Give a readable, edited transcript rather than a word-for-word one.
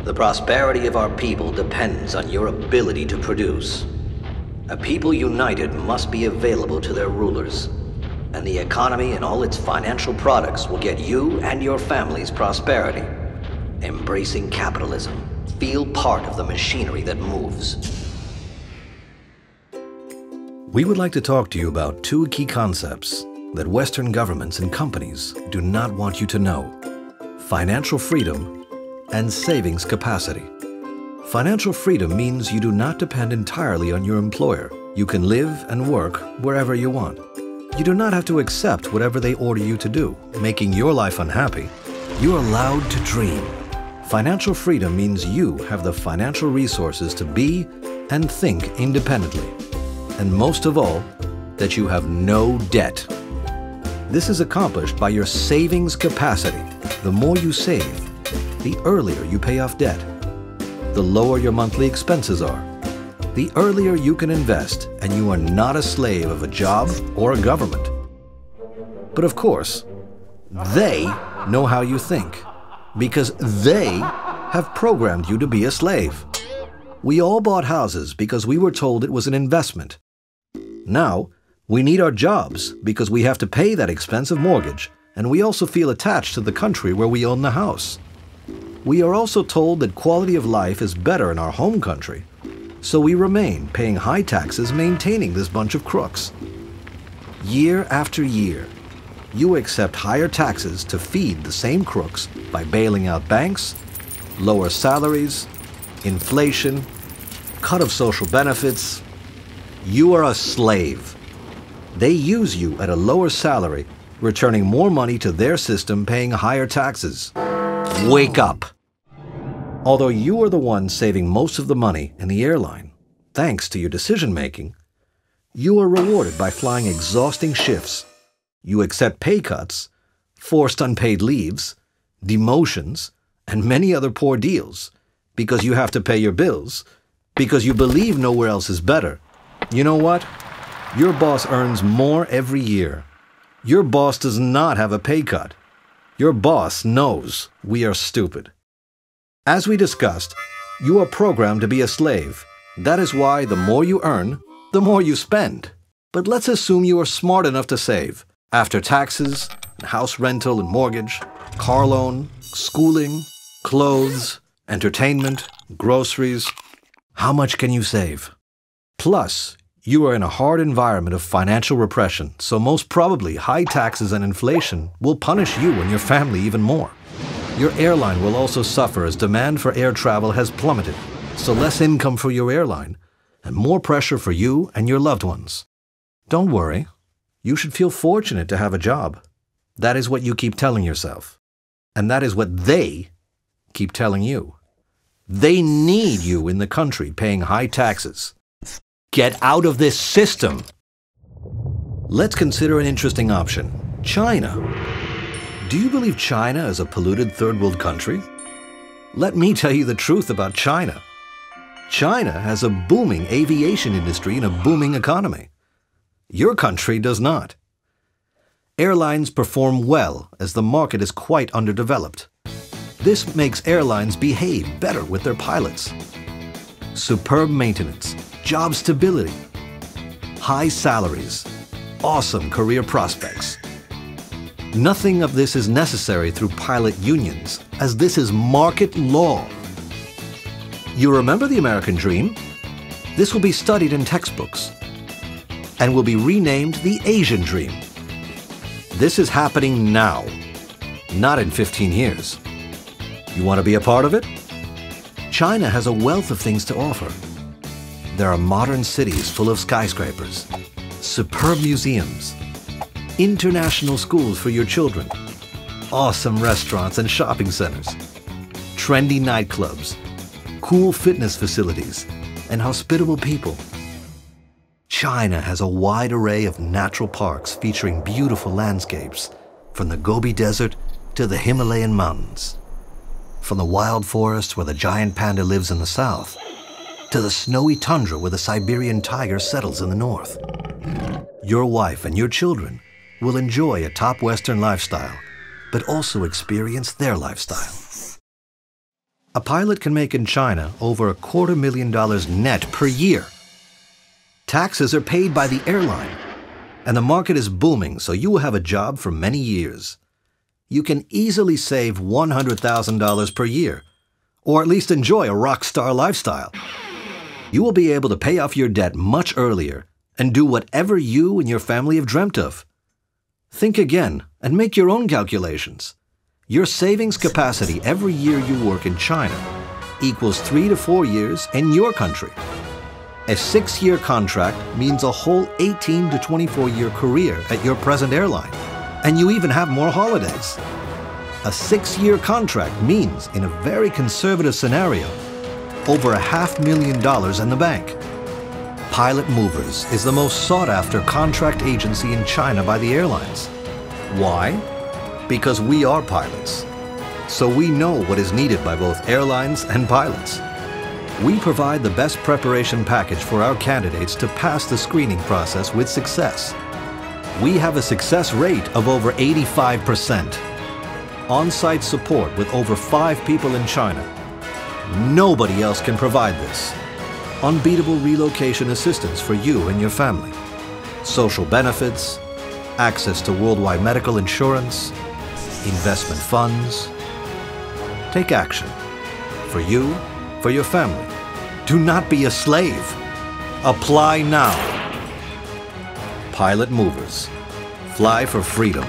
The prosperity of our people depends on your ability to produce. A people united must be available to their rulers, and the economy and all its financial products will get you and your family's prosperity. Embracing capitalism, feel part of the machinery that moves. We would like to talk to you about two key concepts that Western governments and companies do not want you to know: financial freedom and savings capacity. Financial freedom means you do not depend entirely on your employer. You can live and work wherever you want. You do not have to accept whatever they order you to do, making your life unhappy. You are allowed to dream. Financial freedom means you have the financial resources to be and think independently. And most of all, that you have no debt. This is accomplished by your savings capacity. The more you save, the earlier you pay off debt. The lower your monthly expenses are. The earlier you can invest, and you are not a slave of a job or a government. But of course, they know how you think, because they have programmed you to be a slave. We all bought houses because we were told it was an investment. Now, we need our jobs because we have to pay that expensive mortgage, and we also feel attached to the country where we own the house. We are also told that quality of life is better in our home country, so we remain paying high taxes maintaining this bunch of crooks. Year after year, you accept higher taxes to feed the same crooks by bailing out banks, lower salaries, inflation, cut of social benefits. You are a slave. They use you at a lower salary, returning more money to their system, paying higher taxes. Wake up! Although you are the one saving most of the money in the airline, thanks to your decision-making, you are rewarded by flying exhausting shifts. You accept pay cuts, forced unpaid leaves, demotions, and many other poor deals because you have to pay your bills, because you believe nowhere else is better. You know what? Your boss earns more every year. Your boss does not have a pay cut. Your boss knows we are stupid. As we discussed, you are programmed to be a slave. That is why the more you earn, the more you spend. But let's assume you are smart enough to save. After taxes, house rental and mortgage, car loan, schooling, clothes, entertainment, groceries, how much can you save? Plus, you are in a hard environment of financial repression, so most probably high taxes and inflation will punish you and your family even more. Your airline will also suffer as demand for air travel has plummeted, so less income for your airline and more pressure for you and your loved ones. Don't worry. You should feel fortunate to have a job. That is what you keep telling yourself. And that is what they keep telling you. They need you in the country paying high taxes. Get out of this system. Let's consider an interesting option. China. Do you believe China is a polluted third world country? Let me tell you the truth about China. China has a booming aviation industry and a booming economy. Your country does not. Airlines perform well as the market is quite underdeveloped. This makes airlines behave better with their pilots. Superb maintenance, job stability, high salaries, awesome career prospects. Nothing of this is necessary through pilot unions, as this is market law. You remember the American dream? This will be studied in textbooks and will be renamed the Asian dream. This is happening now, not in 15 years. You want to be a part of it? China has a wealth of things to offer. There are modern cities full of skyscrapers, superb museums, international schools for your children, awesome restaurants and shopping centers, trendy nightclubs, cool fitness facilities, and hospitable people. China has a wide array of natural parks featuring beautiful landscapes, from the Gobi Desert to the Himalayan mountains, from the wild forest where the giant panda lives in the south, to the snowy tundra where the Siberian tiger settles in the north. Your wife and your children will enjoy a top Western lifestyle, but also experience their lifestyle. A pilot can make in China over $250,000 net per year. Taxes are paid by the airline, and the market is booming, so you will have a job for many years. You can easily save $100,000 per year, or at least enjoy a rock star lifestyle. You will be able to pay off your debt much earlier and do whatever you and your family have dreamt of. Think again and make your own calculations. Your savings capacity every year you work in China equals 3 to 4 years in your country. A 6-year contract means a whole 18 to 24-year career at your present airline, and you even have more holidays. A 6-year contract means, in a very conservative scenario, over $500,000 in the bank. Pilotmovers is the most sought-after contract agency in China by the airlines. Why? Because we are pilots, so we know what is needed by both airlines and pilots. We provide the best preparation package for our candidates to pass the screening process with success. We have a success rate of over 85%. On-site support with over 5 people in China. Nobody else can provide this. Unbeatable relocation assistance for you and your family. Social benefits, access to worldwide medical insurance, investment funds. Take action. For you, for your family. Do not be a slave. Apply now. Pilotmovers. Fly for freedom.